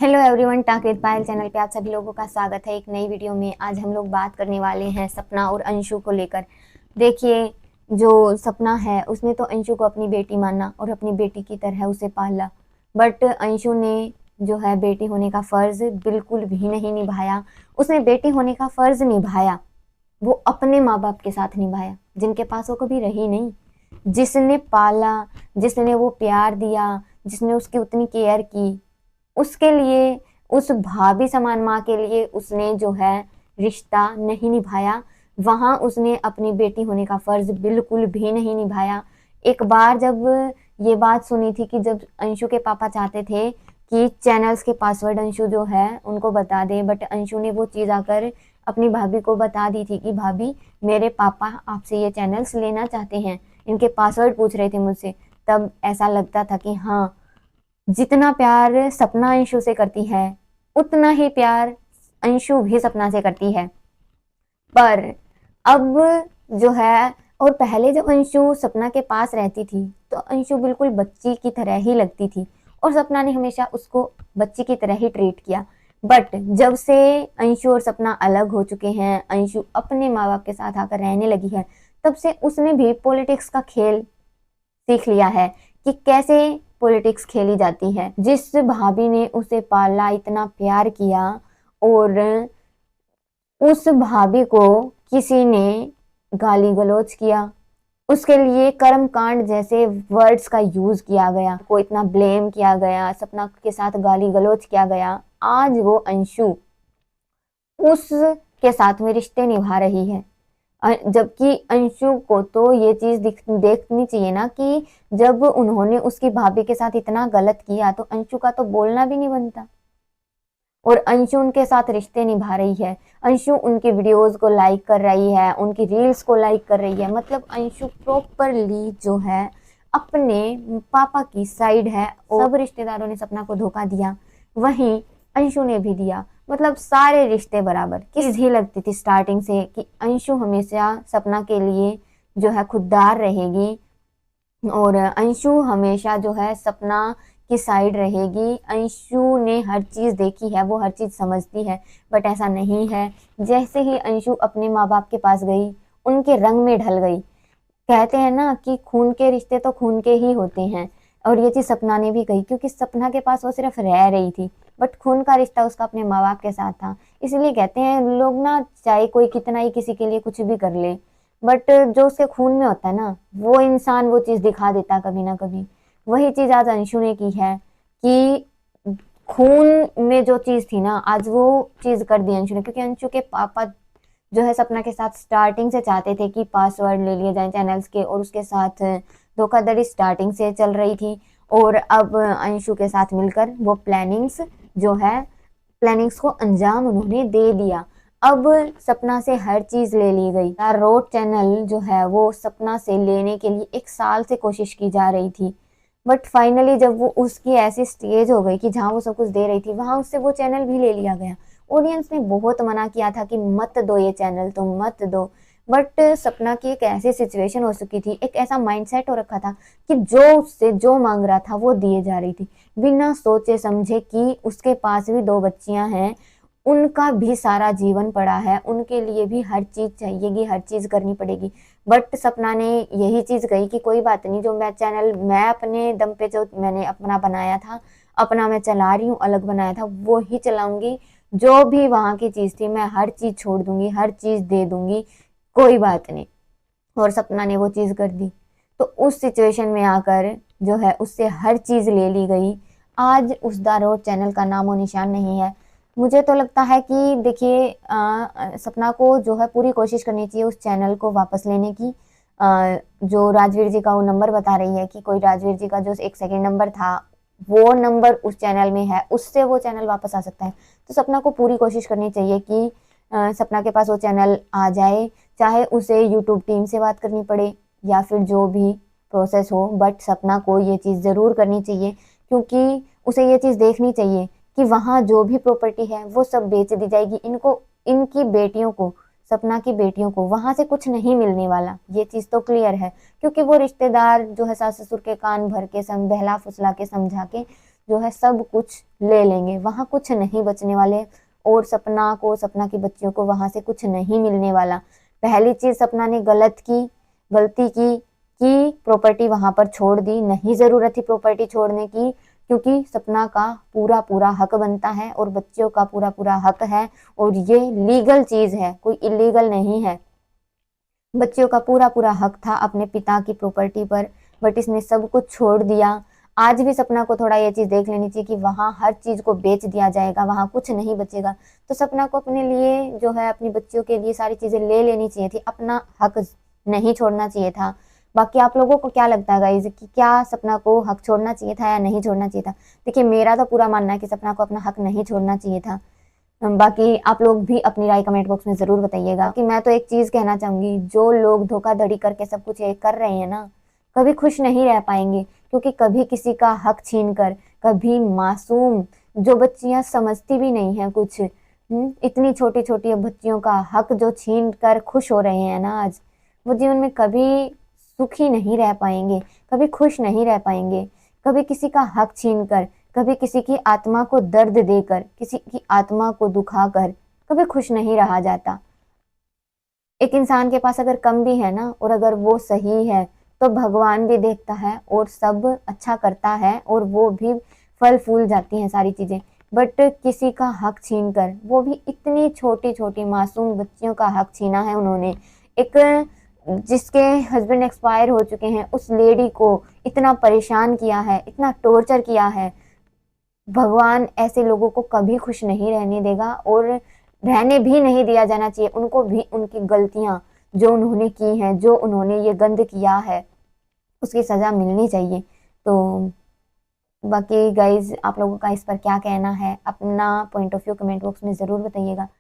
Hello everyone, talk with Payal channel पे आप सभी लोगों का स्वागत है एक नई वीडियो में। आज हम लोग बात करने वाले हैं सपना और अंशु को लेकर। देखिए, जो सपना है उसने तो अंशु को अपनी बेटी माना और अपनी बेटी की तरह उसे पाला, बट अंशु ने जो है बेटी होने का फर्ज बिल्कुल भी नहीं निभाया। उसने बेटी होने का फर्ज निभाया, वो अपने माँ बाप के साथ निभाया जिनके पास वो कभी रही नहीं, जिसने पाला, जिसने वो प्यार दिया, जिसने उसकी उतनी केयर की, उसके लिए, उस भाभी समान माँ के लिए उसने जो है रिश्ता नहीं निभाया। वहां उसने अपनी बेटी होने का फर्ज बिल्कुल भी नहीं निभाया। एक बार जब ये बात सुनी थी कि जब अंशु के पापा चाहते थे कि चैनल्स के पासवर्ड अंशु जो है उनको बता दे, बट अंशु ने वो चीज़ आकर अपनी भाभी को बता दी थी कि भाभी, मेरे पापा आपसे ये चैनल्स लेना चाहते हैं, इनके पासवर्ड पूछ रहे थे मुझसे। तब ऐसा लगता था कि हाँ, जितना प्यार सपना अंशु से करती है उतना ही प्यार अंशु भी सपना से करती है। पर अब जो है, और पहले जब अंशु सपना के पास रहती थी तो अंशु बिल्कुल बच्ची की तरह ही लगती थी और सपना ने हमेशा उसको बच्ची की तरह ही ट्रीट किया। बट जब से अंशु और सपना अलग हो चुके हैं, अंशु अपने माँ बाप के साथ आकर रहने लगी है, तब से उसने भी पॉलिटिक्स का खेल सीख लिया है कि कैसे पॉलिटिक्स खेली जाती है। जिस भाभी ने उसे पाला, इतना प्यार किया, और उस भाभी को किसी ने गाली गलौज किया, उसके लिए कर्म कांड जैसे वर्ड्स का यूज किया गया, को इतना ब्लेम किया गया, सपना के साथ गाली गलौज किया गया, आज वो अंशु उसके साथ में रिश्ते निभा रही है। जबकि अंशु को तो ये चीज देखनी चाहिए ना कि जब उन्होंने उसकी भाभी के साथ इतना गलत किया तो अंशु का तो बोलना भी नहीं बनता, और अंशु उनके साथ रिश्ते निभा रही है। अंशु उनकी वीडियोस को लाइक कर रही है, उनकी रील्स को लाइक कर रही है। मतलब अंशु प्रॉपरली जो है अपने पापा की साइड है। सब रिश्तेदारों ने सपना को धोखा दिया, वहीं अंशु ने भी दिया। मतलब सारे रिश्ते बराबर। चीज ही लगती थी स्टार्टिंग से कि अंशु हमेशा सपना के लिए जो है खुददार रहेगी और अंशु हमेशा जो है सपना की साइड रहेगी। अंशु ने हर चीज देखी है, वो हर चीज समझती है, बट ऐसा नहीं है। जैसे ही अंशु अपने माँ बाप के पास गई, उनके रंग में ढल गई। कहते हैं ना कि खून के रिश्ते तो खून के ही होते हैं, और ये चीज सपना ने भी कही, क्योंकि सपना के पास वो सिर्फ रह रही थी, बट खून का रिश्ता उसका अपने माँ बाप के साथ था। इसलिए कहते हैं लोग ना, चाहे कोई कितना ही किसी के लिए कुछ भी कर ले, बट जो उसके खून में होता है ना, वो इंसान वो चीज दिखा देता है कभी ना कभी। वही चीज आज अंशु ने की है कि खून में जो चीज थी ना, आज वो चीज कर दी अंशु ने। क्योंकि अंशु के पापा जो है सपना के साथ स्टार्टिंग से चाहते थे कि पासवर्ड ले लिए जाए चैनल्स के, और उसके साथ धोखाधड़ी स्टार्टिंग से चल रही थी। और अब अंशु के साथ मिलकर वो प्लानिंग्स को अंजाम उन्होंने दे दिया। अब सपना से हर चीज ले ली गई। रोड चैनल जो है वो सपना से लेने के लिए 1 साल से कोशिश की जा रही थी, बट फाइनली जब वो उसकी ऐसी स्टेज हो गई कि जहाँ वो सब कुछ दे रही थी, वहां उससे वो चैनल भी ले लिया गया। ऑडियंस ने बहुत मना किया था कि मत दो ये चैनल, तुम मत दो, बट सपना की एक ऐसी सिचुएशन हो चुकी थी, एक ऐसा माइंडसेट हो रखा था कि जो उससे जो मांग रहा था वो दिए जा रही थी, बिना सोचे समझे कि उसके पास भी 2 बच्चियां हैं, उनका भी सारा जीवन पड़ा है, उनके लिए भी हर चीज चाहिएगी, हर चीज करनी पड़ेगी। बट सपना ने यही चीज कही कि कोई बात नहीं, जो मैं चैनल, मैं अपने दम पे जो मैंने अपना बनाया था, अपना मैं चला रही हूँ, अलग बनाया था, वो ही चलाऊंगी। जो भी वहां की चीज थी मैं हर चीज छोड़ दूंगी, हर चीज दे दूंगी, कोई बात नहीं। और सपना ने वो चीज कर दी। तो उस सिचुएशन में आकर जो है उससे हर चीज ले ली गई। आज उस द रोड चैनल का नामो निशान नहीं है। मुझे तो लगता है कि देखिए, सपना को जो है पूरी कोशिश करनी चाहिए उस चैनल को वापस लेने की। जो राजवीर जी का वो नंबर बता रही है कि कोई राजवीर जी का जो एक सेकंड नंबर था, वो नंबर उस चैनल में है, उससे वो चैनल वापस आ सकता है। तो सपना को पूरी कोशिश करनी चाहिए कि सपना के पास वो चैनल आ जाए, चाहे उसे यूट्यूब टीम से बात करनी पड़े या फिर जो भी प्रोसेस हो, बट सपना को ये चीज़ ज़रूर करनी चाहिए। क्योंकि उसे ये चीज़ देखनी चाहिए कि वहाँ जो भी प्रॉपर्टी है वो सब बेच दी जाएगी। इनको, इनकी बेटियों को, सपना की बेटियों को वहां से कुछ नहीं मिलने वाला, ये चीज तो क्लियर है। क्योंकि वो रिश्तेदार जो है सास ससुर के कान भर के बहला फुसला के समझा के जो है सब कुछ ले लेंगे, वहाँ कुछ नहीं बचने वाले, और सपना की बच्चियों को वहाँ से कुछ नहीं मिलने वाला। पहली चीज सपना ने गलती की कि प्रॉपर्टी वहां पर छोड़ दी, नहीं जरूरत थी प्रॉपर्टी छोड़ने की, क्योंकि सपना का पूरा पूरा हक बनता है और बच्चियों का पूरा पूरा हक है, और ये लीगल चीज है, कोई इलीगल नहीं है। बच्चियों का पूरा पूरा हक था अपने पिता की प्रॉपर्टी पर, बट इसने सब कुछ छोड़ दिया। आज भी सपना को थोड़ा ये चीज देख लेनी चाहिए कि वहां हर चीज को बेच दिया जाएगा, वहां कुछ नहीं बचेगा। तो सपना को अपने लिए जो है, अपनी बच्चियों के लिए सारी चीजें ले लेनी चाहिए थी, अपना हक नहीं छोड़ना चाहिए था। बाकी आप लोगों को क्या लगता है गाइज कि क्या सपना को हक छोड़ना चाहिए था या नहीं छोड़ना चाहिए था? देखिए, मेरा तो पूरा मानना है कि सपना को अपना हक नहीं छोड़ना चाहिए था। बाकी आप लोग भी अपनी राय कमेंट बॉक्स में जरूर बताइएगा। कि मैं तो एक चीज कहना चाहूंगी, जो लोग धोखाधड़ी करके सब कुछ ये कर रहे हैं ना, कभी खुश नहीं रह पाएंगे, क्योंकि कभी किसी का हक छीन कर, कभी मासूम जो बच्चियां समझती भी नहीं है कुछ, इतनी छोटी छोटी बच्चियों का हक जो छीन कर खुश हो रहे हैं ना आज, वो जीवन में कभी सुखी नहीं रह पाएंगे, कभी खुश नहीं रह पाएंगे। कभी किसी का हक छीन कर, कभी किसी की आत्मा को दर्द देकर, किसी की आत्मा को दुखाकर कभी खुश नहीं रहा जाता। एक इंसान के पास अगर कम भी है ना, और अगर वो सही है, तो भगवान भी देखता है और सब अच्छा करता है, और वो भी फल फूल जाती हैं सारी चीजें। बट किसी का हक छीन कर, वो भी इतनी छोटी छोटी मासूम बच्चियों का हक छीना है उन्होंने। एक जिसके हस्बैंड एक्सपायर हो चुके हैं, उस लेडी को इतना परेशान किया है, इतना टॉर्चर किया है। भगवान ऐसे लोगों को कभी खुश नहीं रहने देगा, और रहने भी नहीं दिया जाना चाहिए। उनको भी उनकी गलतियां जो उन्होंने की हैं, जो उन्होंने ये गंद किया है, उसकी सजा मिलनी चाहिए। तो बाकी गाइज, आप लोगों का इस पर क्या कहना है? अपना point of view comment box में ज़रूर बताइएगा।